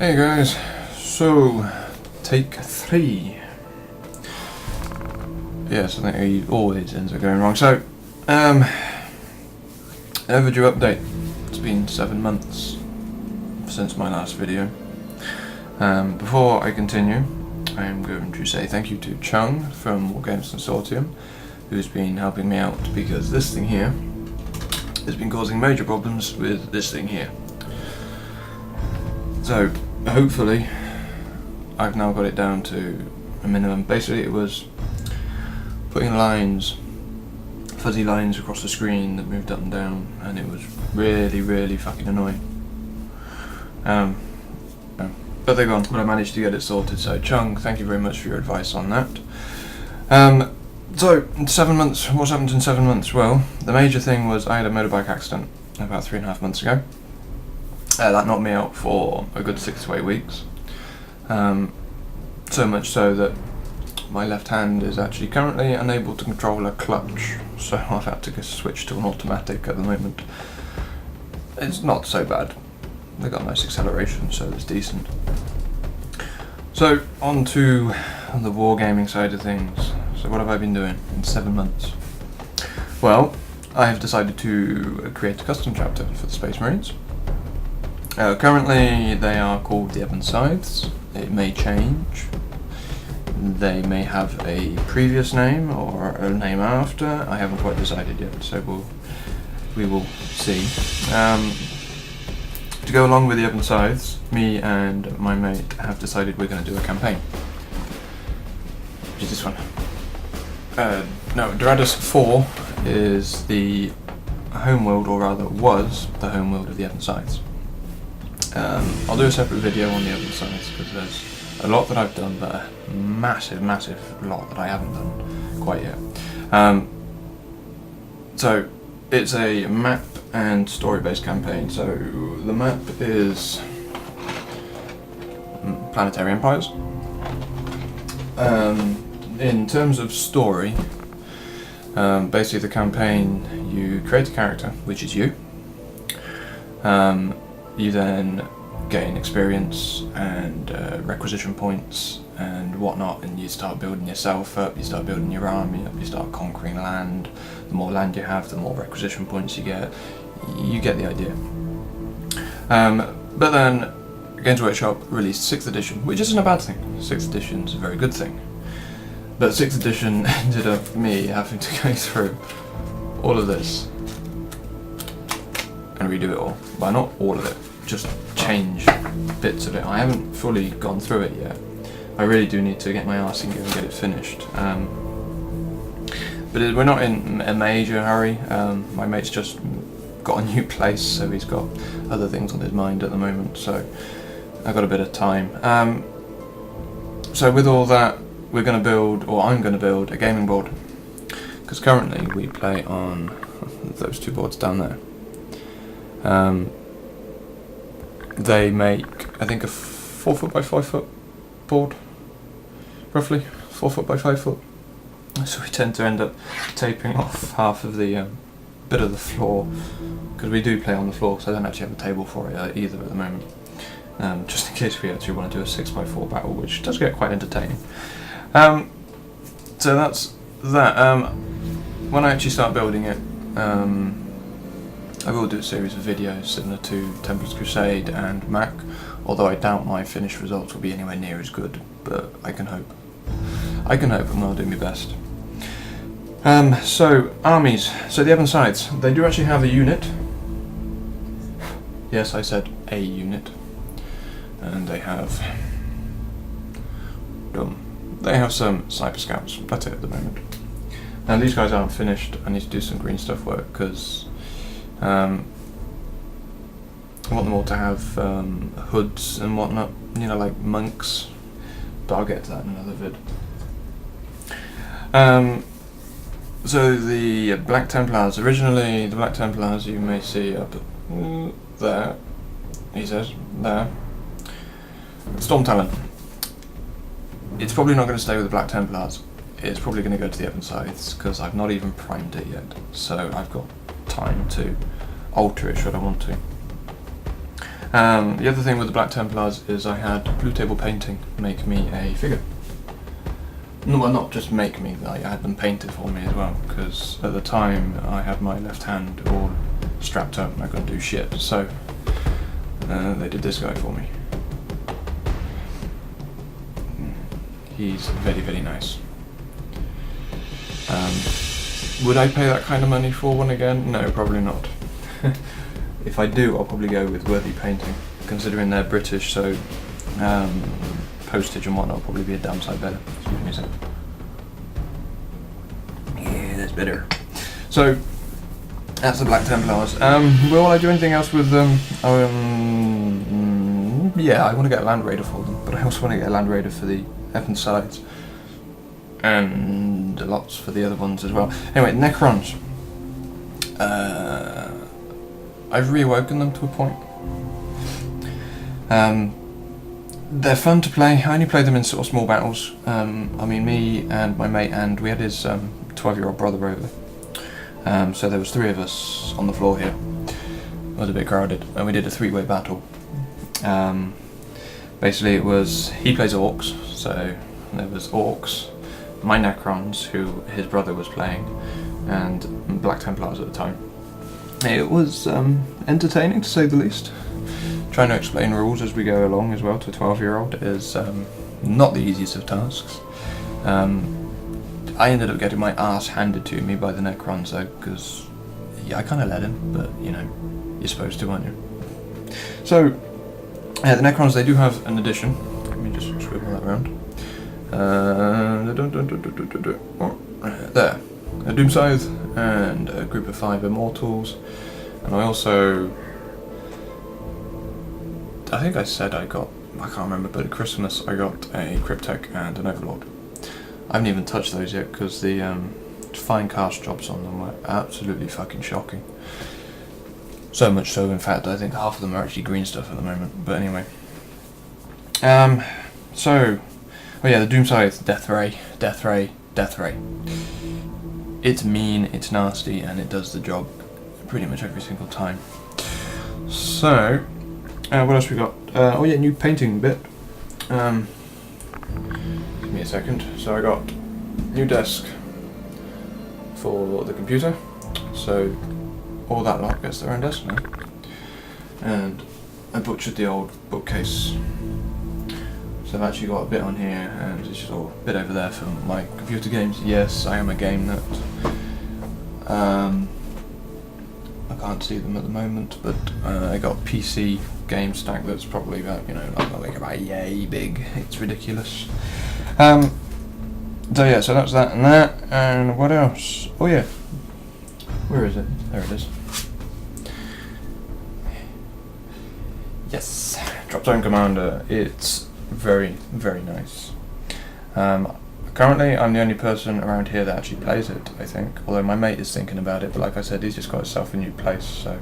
Hey guys, so take 3. Yes, I think he always ends up going wrong. So, overdue update. It's been 7 months since my last video. Before I continue, I am going to say thank you to Chung from War Games Consortium, who's been helping me out because this thing here has been causing major problems with this thing here. So, hopefully, I've now got it down to a minimum. Basically, it was putting lines, fuzzy lines across the screen that moved up and down, and it was really fucking annoying. But they're gone, but I managed to get it sorted, so Chung, thank you very much for your advice on that. So, in 7 months, what's happened in 7 months? Well, the major thing was I had a motorbike accident about 3.5 months ago. That knocked me out for a good 6 to 8 weeks. So much so that my left hand is actually currently unable to control a clutch, so I've had to switch to an automatic at the moment. It's not so bad. They've got nice acceleration, so it's decent. So, on to the wargaming side of things. So what have I been doing in 7 months? Well, I have decided to create a custom chapter for the Space Marines. Currently they are called the Evans Scythes. It may change. They may have a previous name or a name after. I haven't quite decided yet, so we will see. To go along with the Evans Scythes, me and my mate have decided we're going to do a campaign. Which is this one. No, Doradus 4 is the homeworld, or rather was the homeworld of the Evans Scythes. I'll do a separate video on the Evans Scythes because there's a lot that I've done, but a massive lot that I haven't done quite yet. So it's a map and story-based campaign. So the map is planetary empires. In terms of story, basically the campaign, you create a character, which is you. You then gain experience and requisition points and whatnot, and you start building yourself up, you start building your army up, you start conquering land. The more land you have, the more requisition points you get. You get the idea. But then Games Workshop released 6th edition, which isn't a bad thing. 6th edition is a very good thing. But 6th edition ended up me having to go through all of this and redo it all. Well, not all of it, just change bits of it. I haven't fully gone through it yet. I really do need to get my arse in gear and get it finished. But we're not in a major hurry. My mate's just got a new place, so he's got other things on his mind at the moment, so I've got a bit of time. So with all that, we're going to build, or I'm going to build, a gaming board. Because currently we play on those 2 boards down there. They make, I think, a 4 foot by 5 foot board, roughly 4 foot by 5 foot. So we tend to end up taping off half of the bit of the floor, because we do play on the floor, so I don't actually have a table for it either at the moment. Just in case we actually want to do a 6x4 battle, which does get quite entertaining. So that's that. When I actually start building it, I will do a series of videos similar to Templars Crusade and Mac, although I doubt my finished results will be anywhere near as good, but I can hope. And I'll do my best. So, armies. So the Evans Scythes, they do actually have a unit. Yes, I said a unit. And they have... They have some sniper scouts. That's it at the moment. Now these guys aren't finished. I need to do some green stuff work, because I want them all to have hoods and whatnot, you know, like monks, but I'll get to that in another vid. So the Black Templars, originally the Black Templars you may see up there, he says, there. Storm Talon. It's probably not going to stay with the Black Templars, it's probably going to go to the Evans Scythes, because I've not even primed it yet, so I've got time to alter it should I want to. The other thing with the Black Templars is I had Blue Table Painting make me a figure. No, well, not just make me, I had them painted for me as well, because at the time I had my left hand all strapped up and I couldn't do shit, so they did this guy for me. He's very, very nice. Would I pay that kind of money for one again? No, probably not. If I do, I'll probably go with Worthy Painting, considering they're British, so postage and whatnot will probably be a damn sight better. Excuse me a second. Yeah, that's better. So, that's the Black Templars. Will I do anything else with them? Yeah, I want to get a Land Raider for them, but I also want to get a Land Raider for the weapon sides. And lots for the other ones as well. Anyway, Necrons. I've reawoken them to a point. They're fun to play. I only play them in sort of small battles. I mean, me and my mate, and we had his 12-year-old brother over. So there was 3 of us on the floor here. It was a bit crowded, and we did a 3-way battle. Basically, it was he plays orcs, so there was orcs, my Necrons, who his brother was playing, and Black Templars at the time. It was entertaining, to say the least. Trying to explain rules as we go along as well to a 12-year-old is not the easiest of tasks. I ended up getting my ass handed to me by the Necrons though, because yeah, I kind of let him, but you know, you're supposed to, aren't you? So, the Necrons, they do have an addition. Let me just scribble that around. There. A Doom Scythe and a group of 5 Immortals. And I also... I think I said I can't remember, but at Christmas I got a Cryptek and an Overlord. I haven't even touched those yet because the fine cast jobs on them were absolutely fucking shocking. So much so, in fact, I think half of them are actually green stuff at the moment. But anyway. Oh yeah, the Doom Scythe, Death Ray, Death Ray, Death Ray. It's mean, it's nasty, and it does the job pretty much every single time. So, what else we got? Oh yeah, new painting bit. Give me a second. So I got new desk for the computer. So all that lot gets their own desk now. And I butchered the old bookcase. So I've actually got a bit on here, and it's just all a bit over there for my computer games. Yes, I am a game nut. I can't see them at the moment, but I got a PC game stack that's probably about, you know, like about yay big. It's ridiculous. So yeah, so that's that and that. And what else? Oh yeah. Where is it? There it is. Yes, Drop Zone Commander. It's very, very nice. Currently, I'm the only person around here that actually plays it, I think. Although my mate is thinking about it, but like I said, he's just got himself a new place, so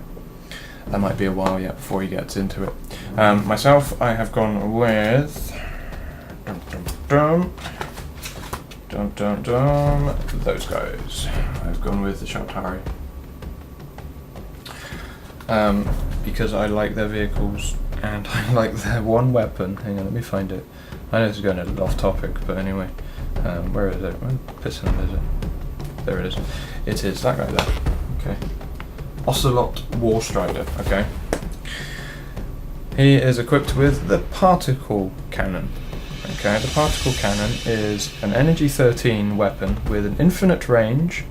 that might be a while yet before he gets into it. Myself, I have gone with those guys. I've gone with the Shaltari. Because I like their vehicles and I like their one weapon. Hang on, let me find it. I know this is going a little off topic, but anyway. Where is it? Where piston is it? There it is. It is that guy there. Okay. Ocelot Warstrider. Okay. He is equipped with the Particle Cannon. Okay, the Particle Cannon is an Energy 13 weapon with an infinite range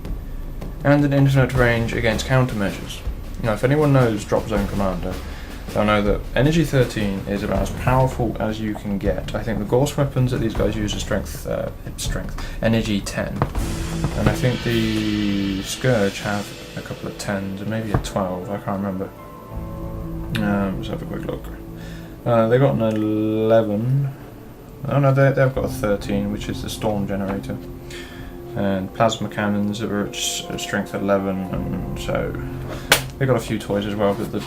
and an infinite range against countermeasures. Now, if anyone knows Drop Zone Commander, they'll know that Energy 13 is about as powerful as you can get. I think the Gorse weapons that these guys use are Energy 10. And I think the Scourge have a couple of 10s and maybe a 12, I can't remember. Let's have a quick look. They got an 11. Oh no, they've got a 13, which is the Storm Generator. And Plasma Cannons that are at strength 11, and so they got a few toys as well, but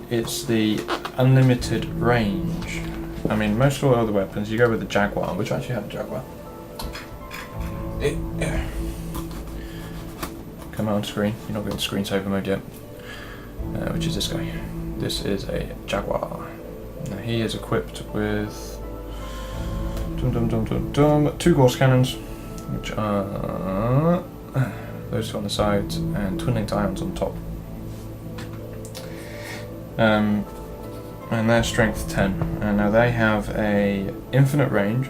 it's the unlimited range. I mean, most of all other weapons, you go with the Jaguar, which I actually have a Jaguar. Come on screen, you're not going to screensaver mode yet, which is this guy. this is a Jaguar. Now he is equipped with 2 Gauss cannons, which are those 2 on the sides and twin linked ions on top. And they're strength 10. And now they have a infinite range,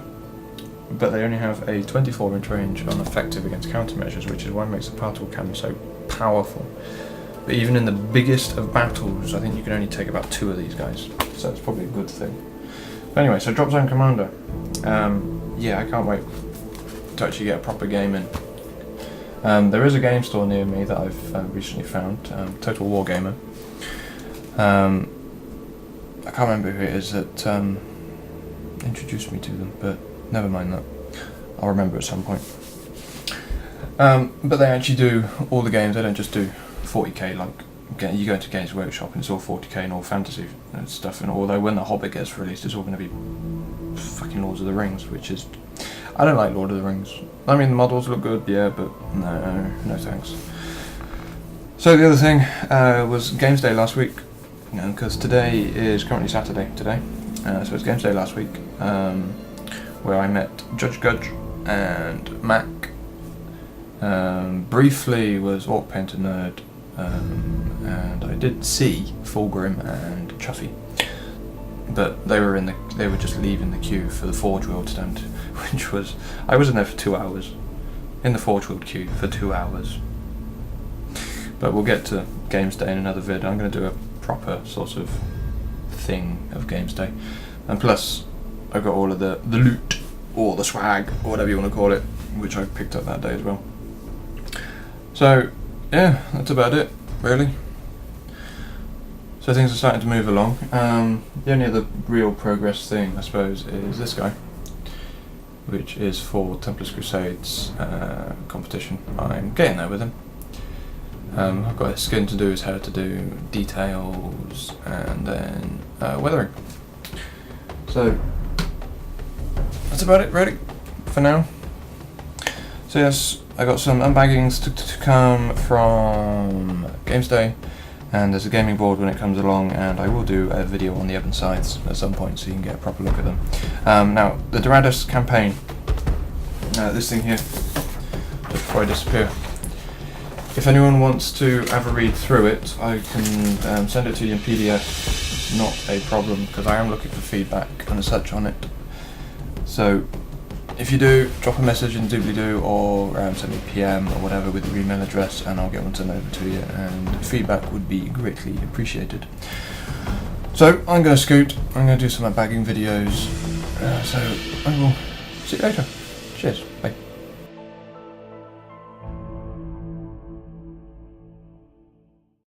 but they only have a 24-inch range on effective against countermeasures, which is why it makes the particle cannon so powerful. But even in the biggest of battles, I think you can only take about 2 of these guys, so it's probably a good thing. But anyway, so Drop Zone Commander. Yeah, I can't wait to actually get a proper game in. There is a game store near me that I've recently found, Total War Gamer. I can't remember who it is that introduced me to them, but never mind that. I'll remember at some point. But they actually do all the games. They don't just do 40k like you go into Games Workshop and it's all 40k and all fantasy and stuff. And although when The Hobbit gets released, it's all going to be fucking Lords of the Rings, which is, I don't like Lord of the Rings. I mean, the models look good, yeah, but no thanks. So the other thing was Games Day last week. Because today is currently Saturday today, so it's Games Day last week, where I met Judge Gudge and Mac. Briefly was Orc Painter Nerd, and I did see Fulgrim and Chuffy, but they were just leaving the queue for the Forge World stand, which was, I was in there for 2 hours, in the Forge World queue for 2 hours. But we'll get to Games Day in another vid. I'm going to do a proper sort of thing of Games Day, and plus I got all of the loot or the swag or whatever you want to call it, which I picked up that day as well. So yeah, that's about it really. So things are starting to move along. The only other real progress thing I suppose is this guy, which is for Templars Crusades competition. I'm getting there with him. I've got his skin to do, his hair to do, details, and then weathering. So that's about it really for now. So yes, I got some unbaggings to come from Games Day, and there's a gaming board when it comes along, and I will do a video on the Evan Scythes at some point so you can get a proper look at them. Now, the Doradus campaign, this thing here, just before I disappear. If anyone wants to have a read through it, I can send it to you in PDF. It's not a problem, because I am looking for feedback and such on it. So if you do, drop a message in doobly-doo, or send me a PM or whatever with your email address, and I'll get one sent over to you, and feedback would be greatly appreciated. So I'm going to scoot, I'm going to do some bagging videos, so I will see you later. Cheers, bye.